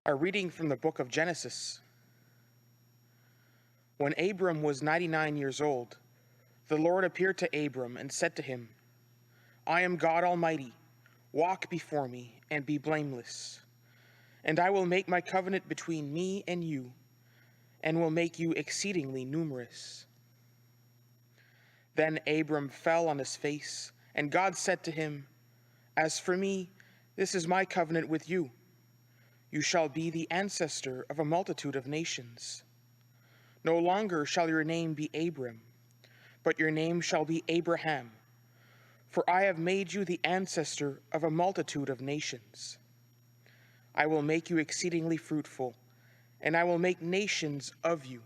A reading from the book of Genesis. When Abram was 99 years old, the Lord appeared to Abram and said to him, "I am God Almighty. Walk before me and be blameless. And I will make my covenant between me and you, and will make you exceedingly numerous." Then Abram fell on his face, and God said to him, "As for me, this is my covenant with you. You shall be the ancestor of a multitude of nations. No longer shall your name be Abram, but your name shall be Abraham, for I have made you the ancestor of a multitude of nations. I will make you exceedingly fruitful, and I will make nations of you,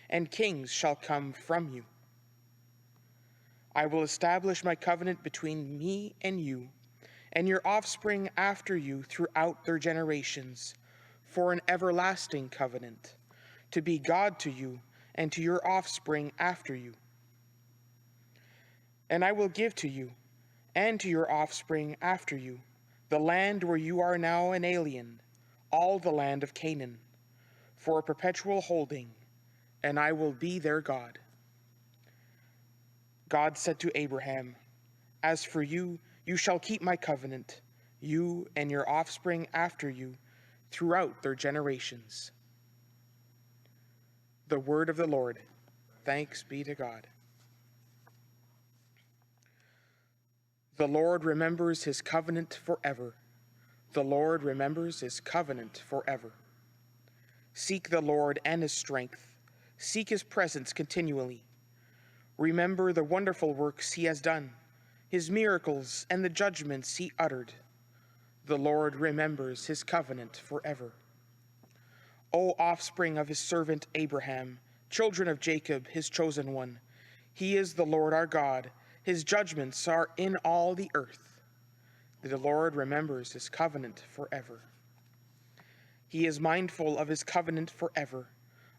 and kings shall come from you. I will establish my covenant between me and you, and your offspring after you throughout their generations, for an everlasting covenant, to be God to you and to your offspring after you. And I will give to you and to your offspring after you the land where you are now an alien, all the land of Canaan, for a perpetual holding, and I will be their God." God said to Abraham, "As for you, you shall keep my covenant, you and your offspring after you, throughout their generations." The word of the Lord. Thanks be to God. The Lord remembers his covenant forever. The Lord remembers his covenant forever. Seek the Lord and his strength. Seek his presence continually. Remember the wonderful works he has done, his miracles and the judgments he uttered. The Lord remembers his covenant forever. O offspring of his servant Abraham, children of Jacob, his chosen one, he is the Lord our God. His judgments are in all the earth. The Lord remembers his covenant forever. He is mindful of his covenant forever,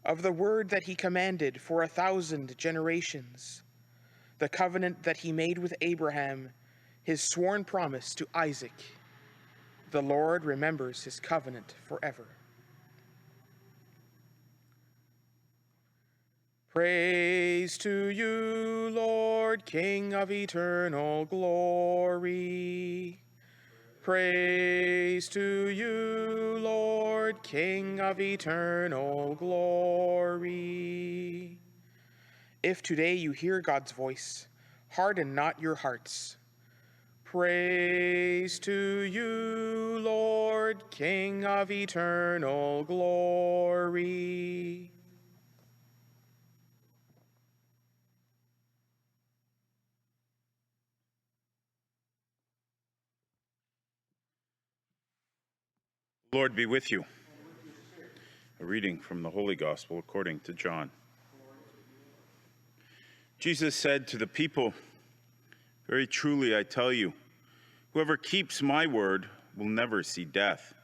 of the word that he commanded for 1,000 generations, the covenant that he made with Abraham, his sworn promise to Isaac. The Lord remembers his covenant forever. Praise to you, Lord, King of eternal glory. Praise to you, Lord, King of eternal glory. If today you hear God's voice, harden not your hearts. Praise to you, Lord, King of eternal glory. Lord be with you. A reading from the Holy Gospel according to John. Jesus said to the people, "Very truly I tell you, whoever keeps my word will never see death."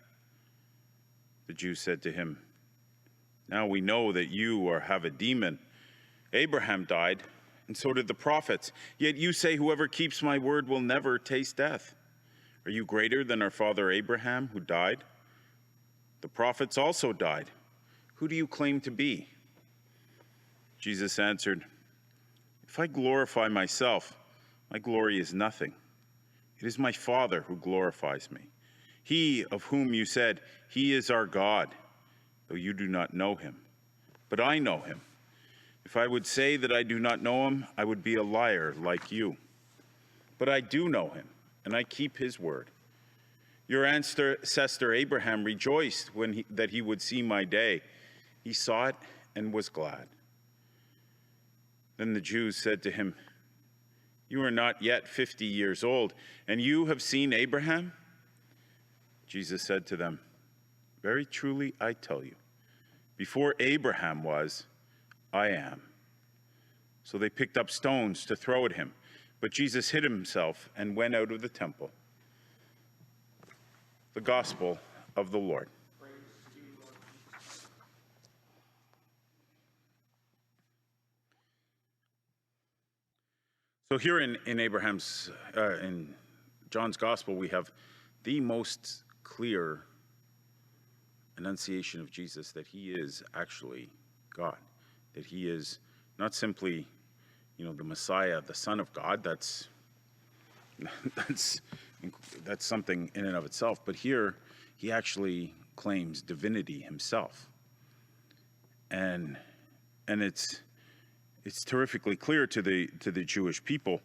The Jews said to him, "Now we know that you have a demon. Abraham died, and so did the prophets. Yet you say whoever keeps my word will never taste death. Are you greater than our father Abraham, who died? The prophets also died. Who do you claim to be?" Jesus answered, "If I glorify myself, my glory is nothing. It is my Father who glorifies me. He of whom you said, 'He is our God,' though you do not know him. But I know him. If I would say that I do not know him, I would be a liar like you. But I do know him, and I keep his word. Your ancestor Abraham rejoiced that he would see my day. He saw it and was glad." Then the Jews said to him, "You are not yet 50 years old, and you have seen Abraham?" Jesus said to them, "Very truly I tell you, before Abraham was, I am." So they picked up stones to throw at him, but Jesus hid himself and went out of the temple. The Gospel of the Lord. So here in John's Gospel, we have the most clear enunciation of Jesus that he is actually God, that he is not simply, the Messiah, the Son of God. That's that's that's something in and of itself. But here, he actually claims divinity himself, and it's terrifically clear to the Jewish people,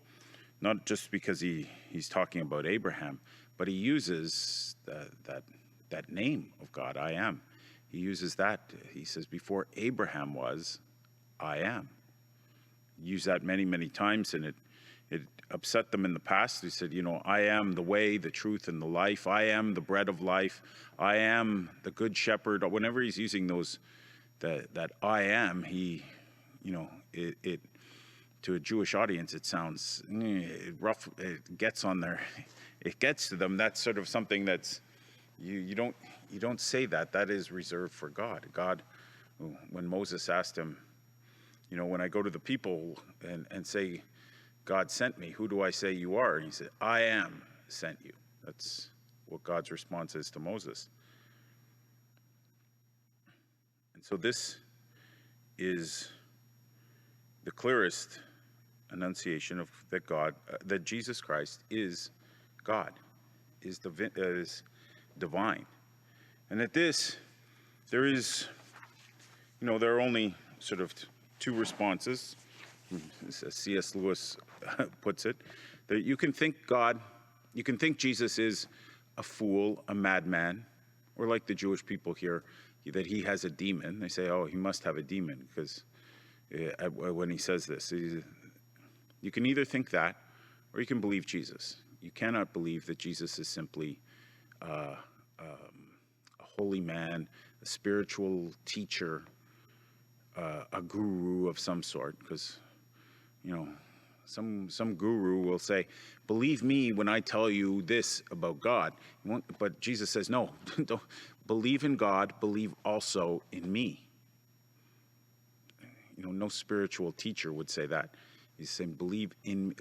not just because he's talking about Abraham, but he uses that name of God, I am. He uses that. He says, before Abraham was, I am. He used that many, many times, and it upset them in the past. He said, I am the way, the truth, and the life. I am the bread of life. I am the good shepherd. Whenever he's using that I am, he, it to a Jewish audience, it sounds rough. It gets on their, it gets to them. That's sort of something that's, you don't say that. That is reserved for God. God, when Moses asked him, when I go to the people and say, God sent me, who do I say you are? And he said, I am sent you. That's what God's response is to Moses. And so this is the clearest enunciation of that Jesus Christ is God, is divine. And at this, there is, there are only sort of two responses, as C.S. Lewis puts it, that you can think Jesus is a fool, a madman, or like the Jewish people here, that he has a demon. They say, oh, he must have a demon, because when he says this, you can either think that, or you can believe Jesus. You cannot believe that Jesus is simply a holy man, a spiritual teacher, a guru of some sort, because some guru will say, believe me when I tell you this about God. But Jesus says, no, don't believe in God, believe also in me. No spiritual teacher would say that. He's saying, believe in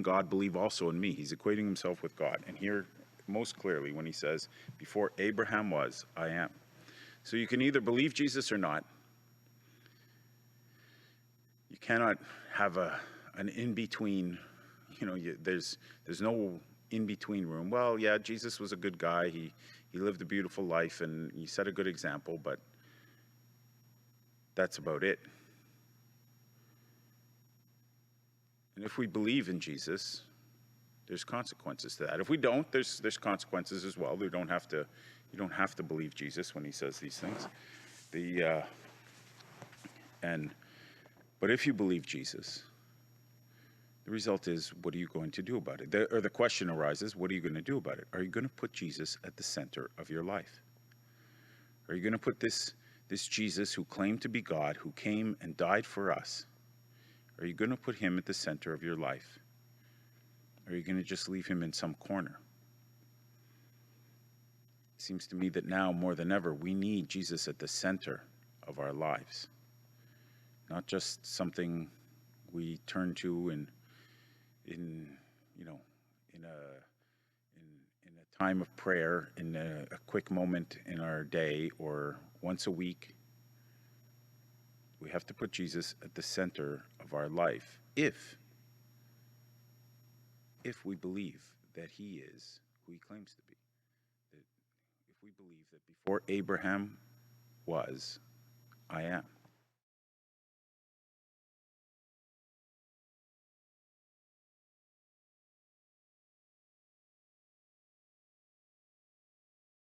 God, believe also in me. He's equating himself with God. And here, most clearly, when he says, before Abraham was, I am. So you can either believe Jesus or not. You cannot have an in-between, there's no in-between room. Well, yeah, Jesus was a good guy. He lived a beautiful life, and he set a good example, but that's about it. And if we believe in Jesus, there's consequences to that. If we don't, there's consequences as well. You don't have to believe Jesus when he says these things. But if you believe Jesus, the result is, what are you going to do about it? The question arises, what are you going to do about it? Are you going to put Jesus at the center of your life? Are you going to put this Jesus who claimed to be God, who came and died for us, are you going to put him at the center of your life? Or are you going to just leave him in some corner? It seems to me that now more than ever, we need Jesus at the center of our lives. Not just something we turn to in a time of prayer, in a quick moment in our day, or once a week. We have to put Jesus at the center of our life if we believe that he is who he claims to be. That if we believe that before Abraham was, I am.